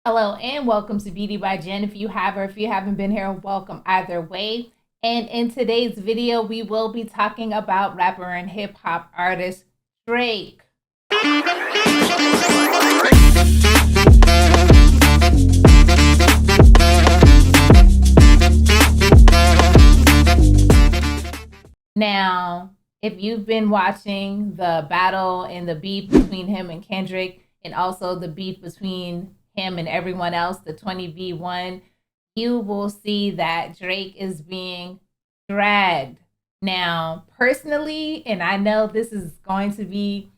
Hello and welcome to Beauty by Jen. If you have or if you haven't been here, welcome either way. And in today's video, we will be talking about rapper and hip hop artist Drake. Now, if you've been watching the battle and the beef between him and Kendrick, and also the beef between him and everyone else, the 20v1, you will see that Drake is being dragged. Now, personally, and I know this is going to be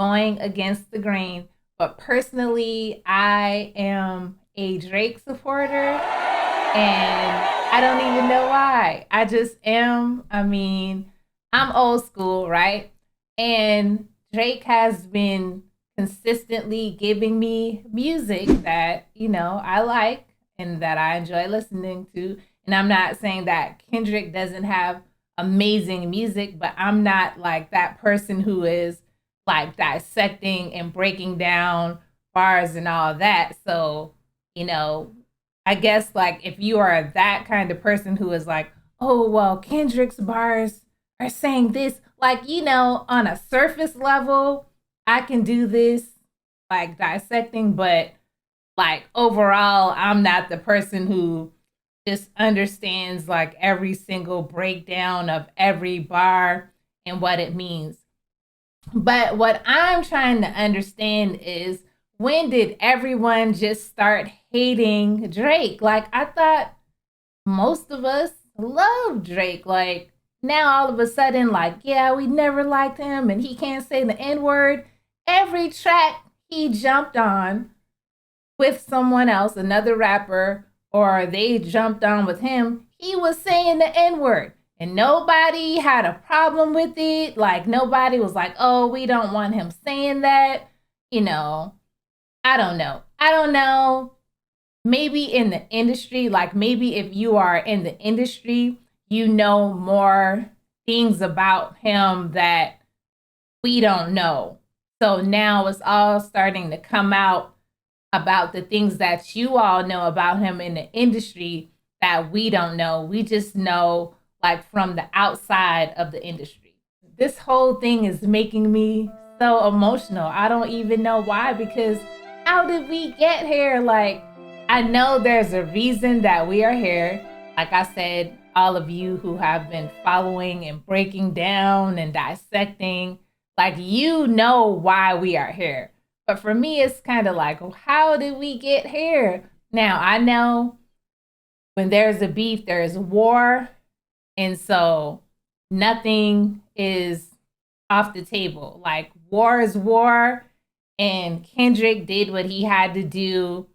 going against the grain, but personally, I am a Drake supporter, and I don't even know why. I just am. I mean, I'm old school, right? And Drake has been consistently giving me music that, I like and that I enjoy listening to. And I'm not saying that Kendrick doesn't have amazing music, but I'm not like that person who is like dissecting and breaking down bars and all that. So, I guess like if you are that kind of person who is like, oh, well, Kendrick's bars are saying this, like, on a surface level, I can do this, like dissecting, but like overall, I'm not the person who just understands like every single breakdown of every bar and what it means. But what I'm trying to understand is, when did everyone just start hating Drake? Like, I thought most of us love Drake. Like, now all of a sudden, like, yeah, we never liked him and he can't say the N-word. Every track he jumped on with someone else, another rapper, or they jumped on with him, he was saying the N-word. And nobody had a problem with it. Like, nobody was like, oh, we don't want him saying that. I don't know. Maybe in the industry, like maybe if you are in the industry, you know more things about him that we don't know. So now it's all starting to come out about the things that you all know about him in the industry that we don't know. We just know like from the outside of the industry. This whole thing is making me so emotional. I don't even know why, because how did we get here? Like, I know there's a reason that we are here. Like I said, all of you who have been following and breaking down and dissecting, like, you know why we are here. But for me, it's kind of like, well, how did we get here? Now, I know when there's a beef, there's war. And so nothing is off the table. Like, war is war. And Kendrick did what he had to do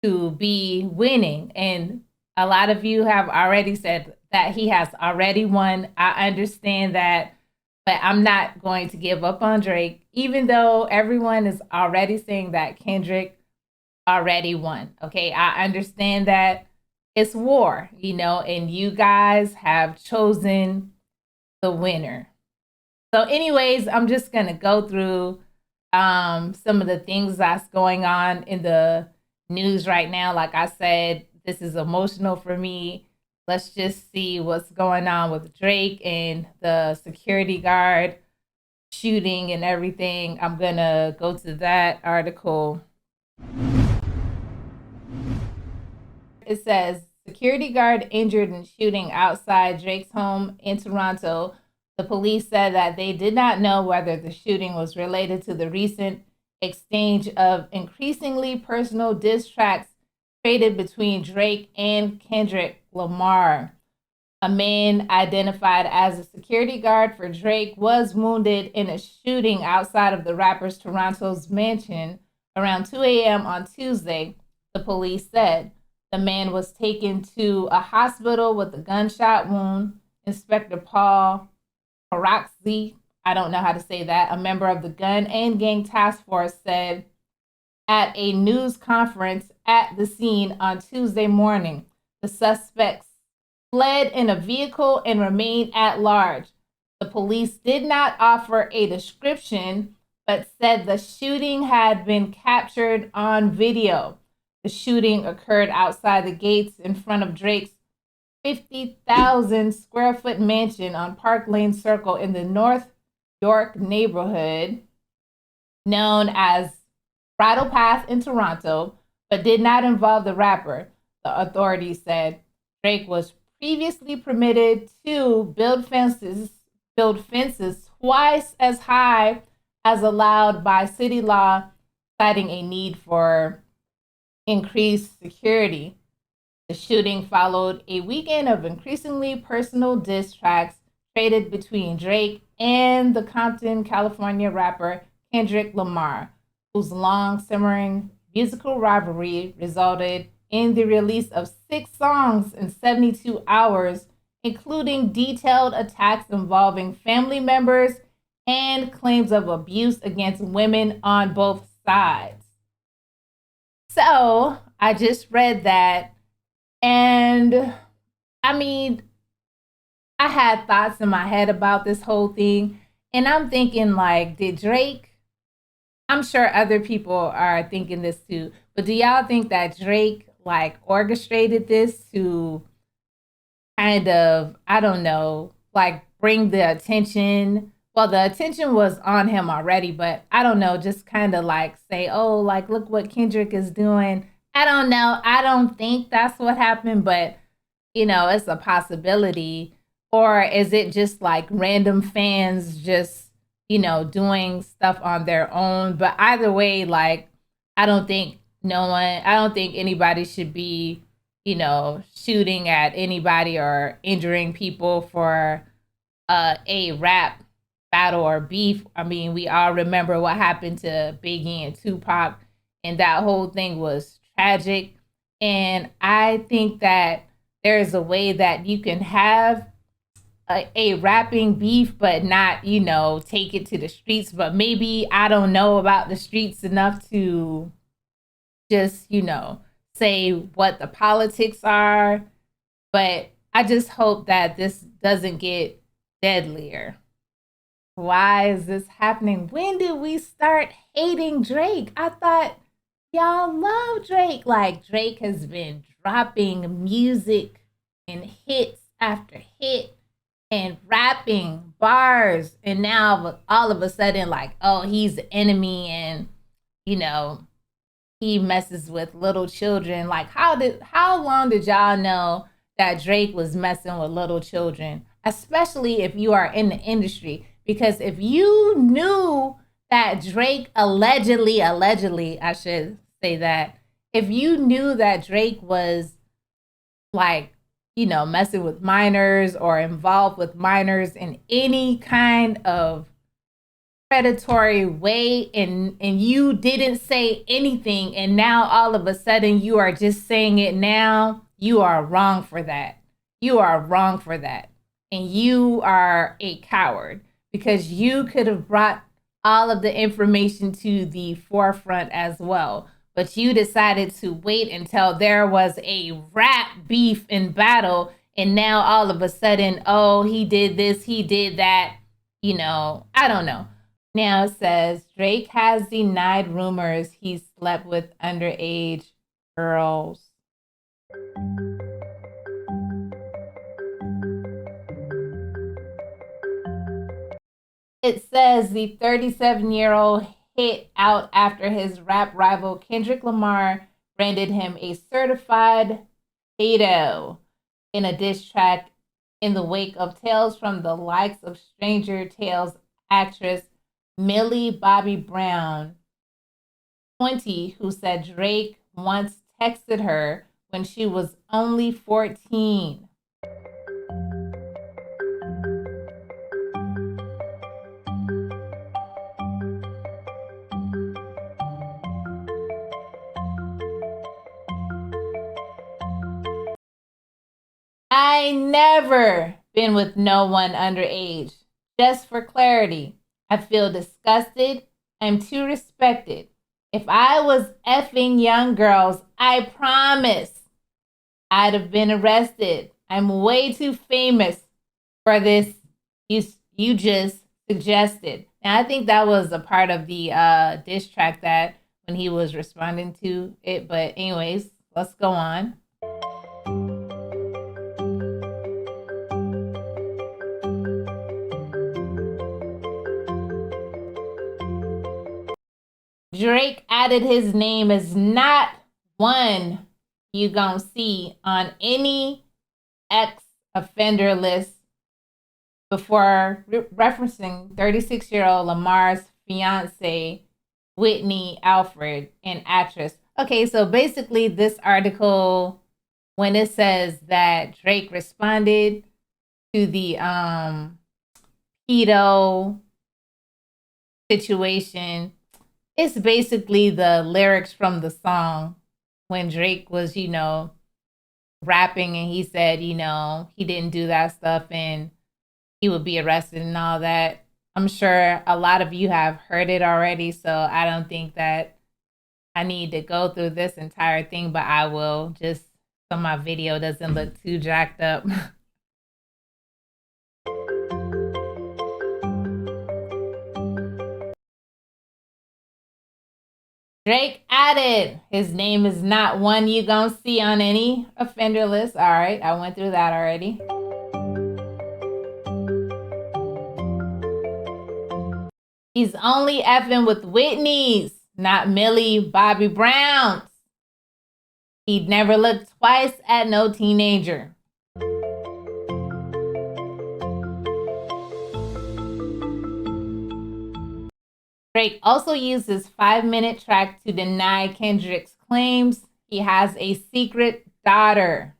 to be winning. And a lot of you have already said that he has already won. I understand that, but I'm not going to give up on Drake, even though everyone is already saying that Kendrick already won. Okay, I understand that it's war, and you guys have chosen the winner. So anyways, I'm just going to go through some of the things that's going on in the news right now. Like I said, this is emotional for me. Let's just see what's going on with Drake and the security guard shooting and everything. I'm going to go to that article. It says, security guard injured in shooting outside Drake's home in Toronto. The police said that they did not know whether the shooting was related to the recent exchange of increasingly personal diss tracks traded between Drake and Kendrick Lamar. A man identified as a security guard for Drake was wounded in a shooting outside of the rapper's Toronto's mansion around 2 a.m. on Tuesday, the police said. The man was taken to a hospital with a gunshot wound. Inspector Paul Paraxi, I don't know how to say that, a member of the Gun and Gang Task Force, said at a news conference at the scene on Tuesday morning. The suspects fled in a vehicle and remained at large. The police did not offer a description, but said the shooting had been captured on video. The shooting occurred outside the gates in front of Drake's 50,000 square foot mansion on Park Lane Circle in the North York neighborhood known as Bridle Path in Toronto, but did not involve the rapper, the authorities said. Drake was previously permitted to build fences twice as high as allowed by city law, citing a need for increased security. The shooting followed a weekend of increasingly personal diss tracks traded between Drake and the Compton, California rapper Kendrick Lamar, whose long simmering musical rivalry resulted in the release of 6 songs in 72 hours, including detailed attacks involving family members and claims of abuse against women on both sides. So I just read that, and I mean, I had thoughts in my head about this whole thing, and I'm thinking, like, did Drake, I'm sure other people are thinking this too, but do y'all think that Drake, like, orchestrated this to kind of, I don't know, like, bring the attention? Well, the attention was on him already, but I don't know, just kind of like say, oh, like, look what Kendrick is doing. I don't know. I don't think that's what happened, but, you know, it's a possibility. Or is it just like random fans just, you know, doing stuff on their own? But either way, like, I don't think anybody should be, you know, shooting at anybody or injuring people for a rap battle or beef. I mean, we all remember what happened to Biggie and Tupac, and that whole thing was tragic. And I think that there's a way that you can have a rapping beef, but not, you know, take it to the streets. But maybe I don't know about the streets enough to just, you know, say what the politics are. But I just hope that this doesn't get deadlier. Why is this happening? When did we start hating Drake? I thought y'all love Drake. Like, Drake has been dropping music and hits after hit and rapping bars, and now all of a sudden, like, oh, he's the enemy, and, you know, he messes with little children. Like, how long did y'all know that Drake was messing with little children, especially if you are in the industry? Because if you knew that Drake allegedly, I should say that, if you knew that Drake was, like, you know, messing with minors or involved with minors in any kind of predatory way, and you didn't say anything, and now all of a sudden you are just saying it now, you are wrong for that. You are wrong for that. And you are a coward, because you could have brought all of the information to the forefront as well. But you decided to wait until there was a rap beef in battle, and now all of a sudden, oh, he did this, he did that. You know, I don't know. Now it says Drake has denied rumors he slept with underage girls. It says the 37-year-old hit out after his rap rival Kendrick Lamar branded him a certified pedo in a diss track in the wake of tales from the likes of Stranger Tales actress Millie Bobby Brown, 20, who said Drake once texted her when she was only 14. I never been with no one underage. Just for clarity, I feel disgusted. I'm too respected. If I was effing young girls, I promise I'd have been arrested. I'm way too famous for this you just suggested. And I think that was a part of the diss track that when he was responding to it. But anyways, let's go on. Drake added his name as not one you gonna see on any ex-offender list before referencing 36-year-old Lamar's fiance, Whitney Alford, an actress. Okay, so basically this article, when it says that Drake responded to the pedo situation, it's basically the lyrics from the song when Drake was, rapping and he said, he didn't do that stuff and he would be arrested and all that. I'm sure a lot of you have heard it already, so I don't think that I need to go through this entire thing, but I will, just so my video doesn't look too jacked up. Drake added, his name is not one you gonna see on any offender list. All right, I went through that already. He's only effing with Whitney's, not Millie Bobby Brown's. He'd never looked twice at no teenager. Drake also used his 5-minute track to deny Kendrick's claims he has a secret daughter.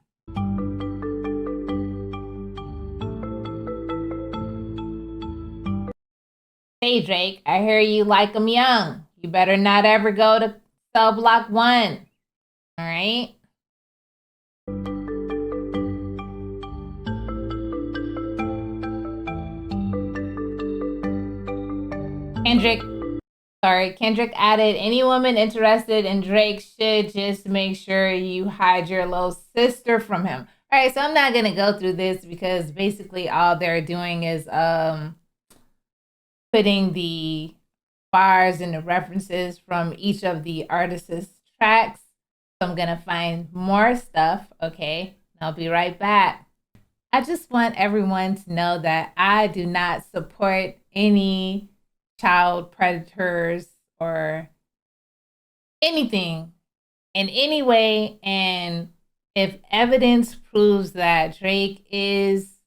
Hey Drake, I hear you like him young. You better not ever go to cell block 1. All right? Kendrick added, any woman interested in Drake should just make sure you hide your little sister from him. All right, so I'm not going to go through this because basically all they're doing is putting the bars and the references from each of the artists' tracks. So I'm going to find more stuff, okay? I'll be right back. I just want everyone to know that I do not support any child predators or anything in any way. And if evidence proves that Drake is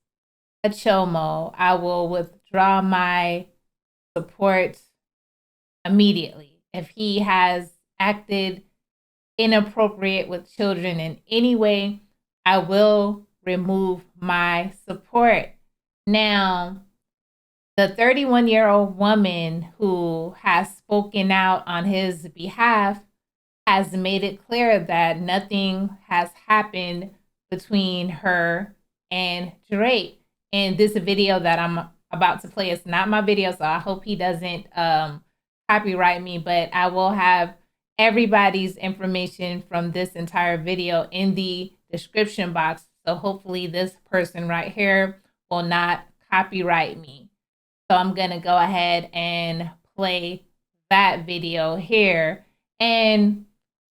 a chomo, I will withdraw my support immediately. If he has acted inappropriate with children in any way, I will remove my support. Now, the 31-year-old woman who has spoken out on his behalf has made it clear that nothing has happened between her and Drake. And this video that I'm about to play is not my video, so I hope he doesn't copyright me, but I will have everybody's information from this entire video in the description box. So hopefully this person right here will not copyright me. So I'm going to go ahead and play that video here. And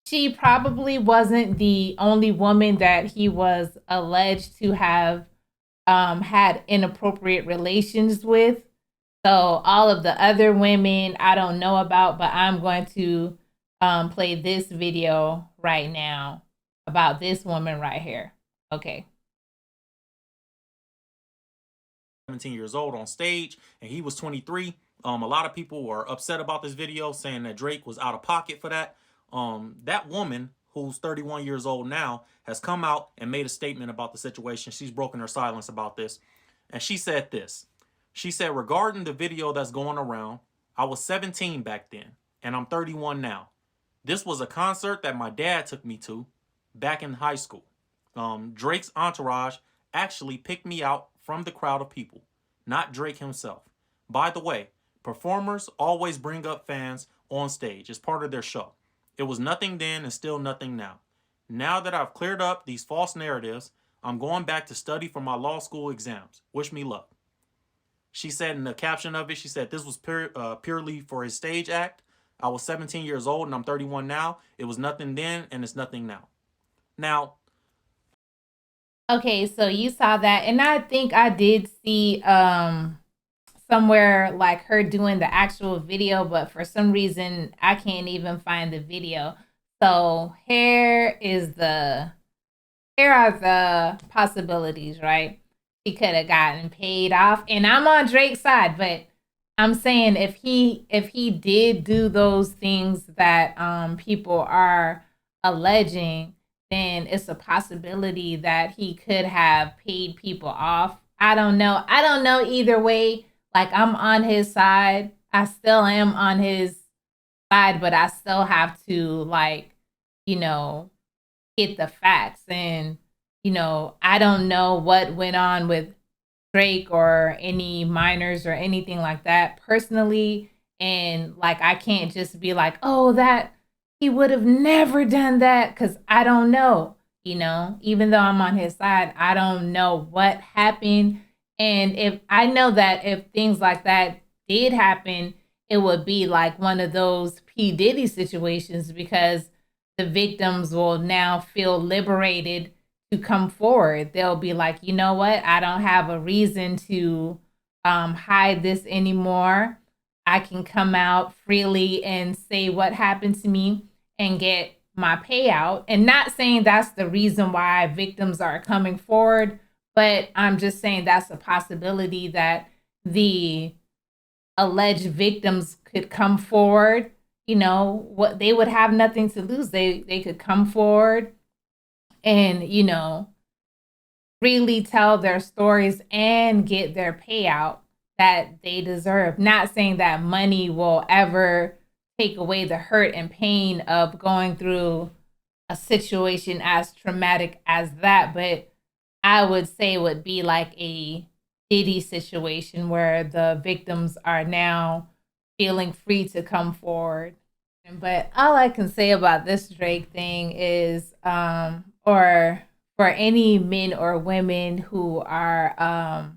she probably wasn't the only woman that he was alleged to have had inappropriate relations with. So all of the other women I don't know about, but I'm going to play this video right now about this woman right here. Okay. 17 years old on stage and he was 23. A lot of people were upset about this video, saying that Drake was out of pocket for that. That woman, who's 31 years old now, has come out and made a statement about the situation. She's broken her silence about this. And she said this. She said, regarding the video that's going around, I was 17 back then and I'm 31 now. This was a concert that my dad took me to back in high school. Drake's entourage actually picked me out from the crowd of people, not Drake himself. By the way, performers always bring up fans on stage as part of their show. It was nothing then and still nothing now. Now that I've cleared up these false narratives, I'm going back to study for my law school exams. Wish me luck. She said in the caption of it, she said this was purely for his stage act. I was 17 years old and I'm 31 now. It was nothing then and it's nothing now. Now, Okay, so you saw that, and I think I did see somewhere like her doing the actual video, but for some reason I can't even find the video. So here are the possibilities, right? He could have gotten paid off, and I'm on Drake's side, but I'm saying if he did do those things that people are alleging, then it's a possibility that he could have paid people off. I don't know. I don't know either way. Like, I'm on his side. I still am on his side, but I still have to, like, you know, get the facts. And, I don't know what went on with Drake or any minors or anything like that personally. And, like, I can't just be like, oh, that he would have never done that, because I don't know, even though I'm on his side, I don't know what happened. And if I know that if things like that did happen, it would be like one of those P. Diddy situations, because the victims will now feel liberated to come forward. They'll be like, you know what? I don't have a reason to hide this anymore. I can come out freely and say what happened to me and get my payout. And not saying that's the reason why victims are coming forward, but I'm just saying that's a possibility that the alleged victims could come forward. What they would have nothing to lose. They could come forward and, really tell their stories and get their payout that they deserve. Not saying that money will ever take away the hurt and pain of going through a situation as traumatic as that, but I would say it would be like a Diddy situation where the victims are now feeling free to come forward. But all I can say about this Drake thing is, or for any men or women who are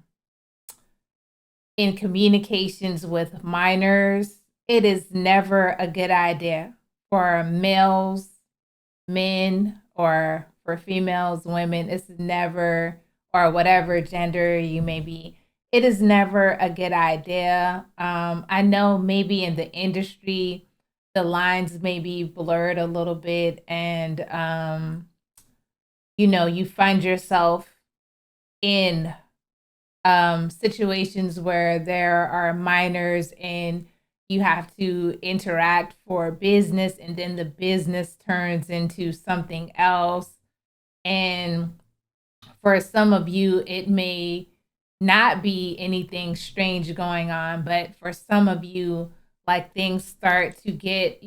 in communications with minors, it is never a good idea for males, men, or for females, women. It's never, or whatever gender you may be, it is never a good idea. I know maybe in the industry, the lines may be blurred a little bit, and you find yourself in situations where there are minors and you have to interact for business, and then the business turns into something else. And for some of you, it may not be anything strange going on, but for some of you, like, things start to get,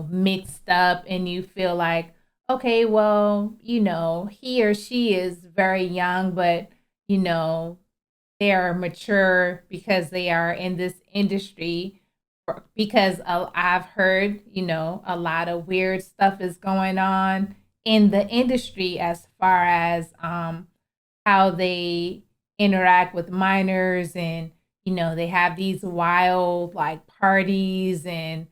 mixed up, and you feel like, okay, well, he or she is very young, but, they are mature because they are in this industry. Because I've heard, a lot of weird stuff is going on in the industry as far as how they interact with minors, and they have these wild, like, parties, and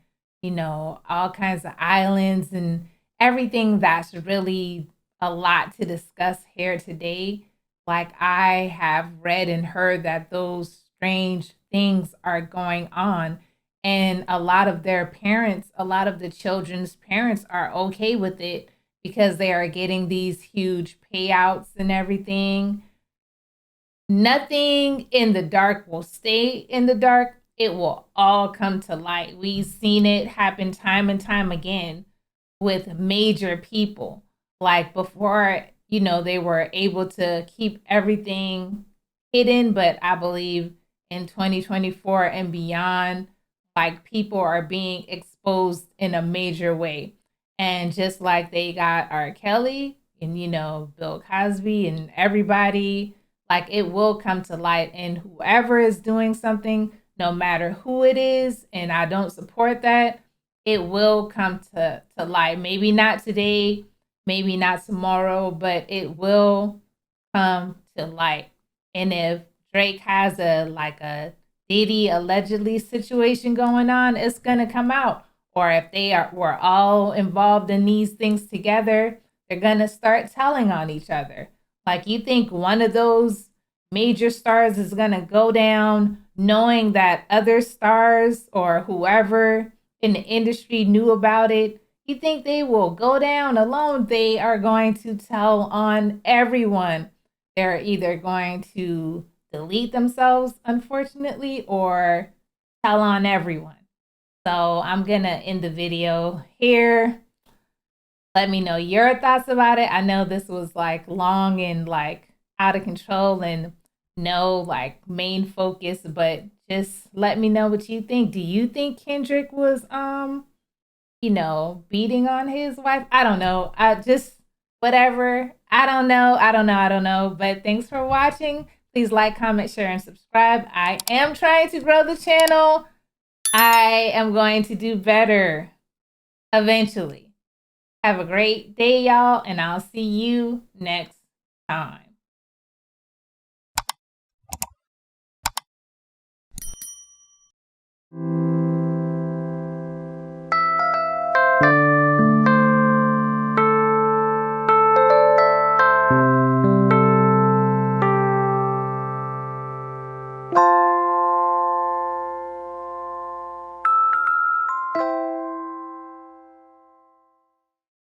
all kinds of islands and everything. That's really a lot to discuss here today. Like, I have read and heard that those strange things are going on, and a lot of their parents, a lot of the children's parents, are okay with it because they are getting these huge payouts and everything. Nothing in the dark will stay in the dark. It will all come to light. We've seen it happen time and time again with major people. Like, before, they were able to keep everything hidden, but I believe in 2024 and beyond, like, people are being exposed in a major way. And just like they got R. Kelly and, Bill Cosby and everybody, like, it will come to light. And whoever is doing something, no matter who it is, and I don't support that, it will come to light. Maybe not today, maybe not tomorrow, but it will come to light. And if Drake has a Diddy allegedly situation going on, it's gonna come out. or if were all involved in these things together, they're gonna start telling on each other. Like, you think one of those major stars is gonna go down knowing that other stars or whoever in the industry knew about it? You think they will go down alone? They are going to tell on everyone. They're either going to delete themselves, unfortunately, or tell on everyone. So I'm gonna end the video here. Let me know your thoughts about it. I know this was like long and like out of control and no like main focus, but just let me know what you think. Do you think Kendrick was beating on his wife? I don't know. I just whatever. I don't know. But thanks for watching. Please like, comment, share, and subscribe. I am trying to grow the channel. I am going to do better eventually. Have a great day, y'all, and I'll see you next time.